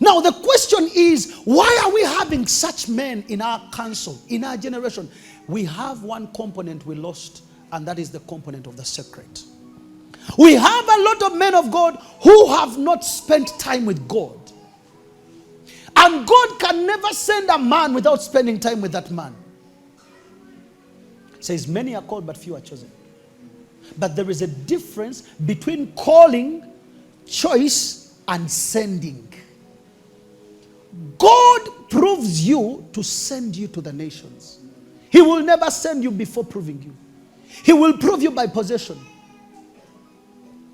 Now the question is, why are we having such men in our council, in our generation? We have one component we lost, and that is the component of the secret. We have a lot of men of God who have not spent time with God. And God can never send a man without spending time with that man. It says, many are called, but few are chosen. But there is a difference between calling, choice, and sending. God proves you to send you to the nations. He will never send you before proving you. He will prove you by possession.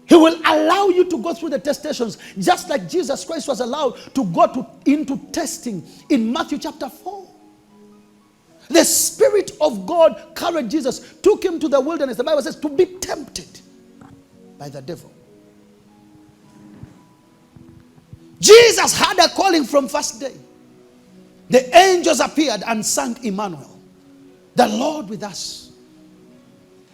He will allow you to go through the testations, just like Jesus Christ was allowed to go into testing in Matthew chapter 4. The Spirit of God carried Jesus, took him to the wilderness. The Bible says to be tempted by the devil. Jesus had a calling from first day. The angels appeared and sang Emmanuel, the Lord with us.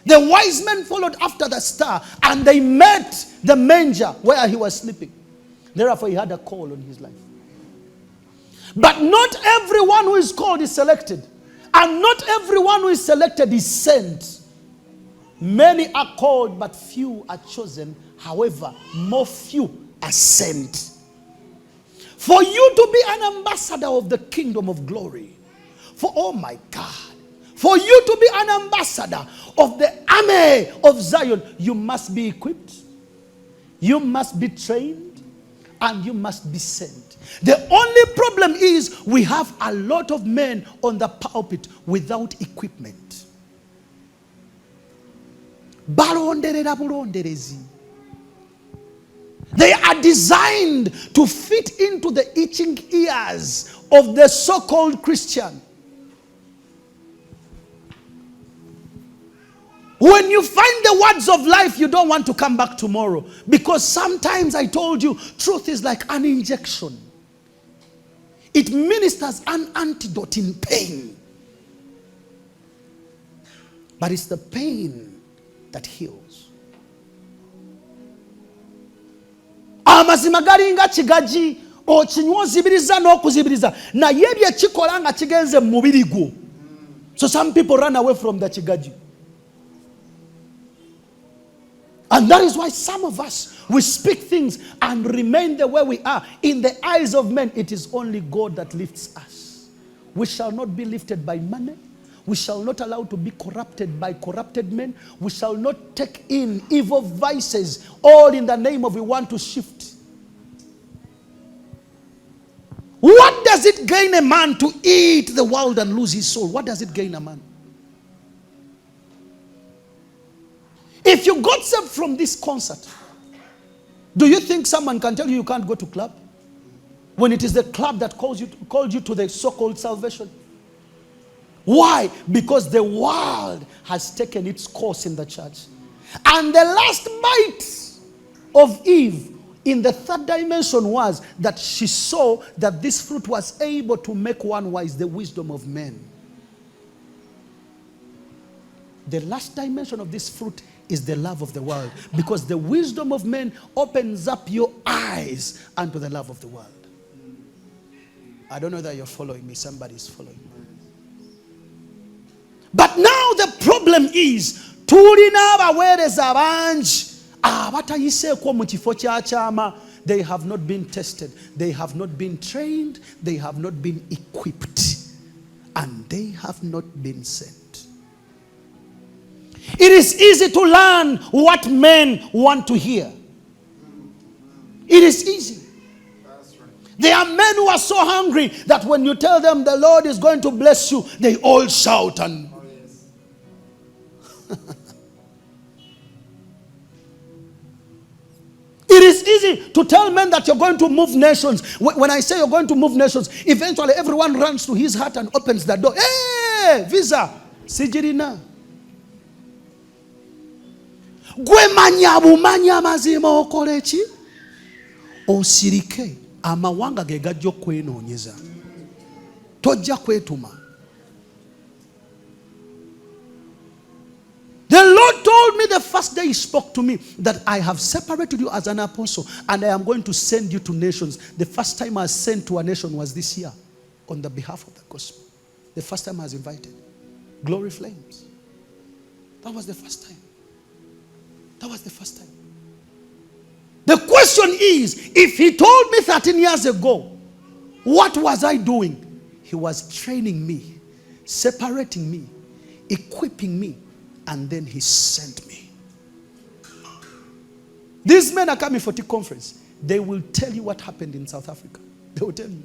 The wise men followed after the star, and they met the manger where he was sleeping. Therefore, he had a call on his life. But not everyone who is called is selected. And not everyone who is selected is sent. Many are called, but few are chosen. However, more few are sent. For you to be an ambassador of the kingdom of glory. For, oh my God. For you to be an ambassador of the army of Zion, you must be equipped. You must be trained. And you must be sent. The only problem is we have a lot of men on the pulpit without equipment. They are designed to fit into the itching ears of the so-called Christian. When you find the words of life, you don't want to come back tomorrow. Because sometimes, I told you, truth is like an injection. It ministers an antidote in pain. But it's the pain that heals. Amazima galinga chigaji o chinywa zibiriza no kuzibiriza na yebye chikola nga kigenze mu mubiri gwo. So some people run away from the chigaji. And that is why some of us, we speak things and remain the way we are. In the eyes of men, it is only God that lifts us. We shall not be lifted by money. We shall not allow to be corrupted by corrupted men. We shall not take in evil vices, all in the name of we want to shift. What does it gain a man to eat the world and lose his soul? What does it gain a man? If you got saved from this concert, do you think someone can tell you you can't go to club? When it is the club that called you to the so-called salvation. Why? Because the world has taken its course in the church. And the last bite of Eve in the third dimension was that she saw that this fruit was able to make one wise, the wisdom of men. The last dimension of this fruit is the love of the world, because the wisdom of men opens up your eyes unto the love of the world. I don't know that you're following me. Somebody is following me. But now the problem is, they have not been tested, they have not been trained, they have not been equipped, and they have not been sent. It is easy to learn what men want to hear. It is easy. That's right. There are men who are so hungry that when you tell them the Lord is going to bless you, they all shout and... Oh, yes. It is easy to tell men that you're going to move nations. When I say you're going to move nations, eventually everyone runs to his heart and opens the door. Hey, visa, sijirina. Gwe manya bumanya mazima okolechi osirike amawanga ge gajjo kwenoonyeza tojja kwetuma. The Lord told me the first first day he spoke to me that I have separated you as an apostle and I am going to send you to nations. The first time I was sent to a nation was this year on the behalf of the gospel. The first time I was invited. Glory Flames. That was the first time. That was the first time. The question is, if he told me 13 years ago, what was I doing? He was training me, separating me, equipping me, and then he sent me. These men are coming for the conference. They will tell you what happened in South Africa. They will tell you.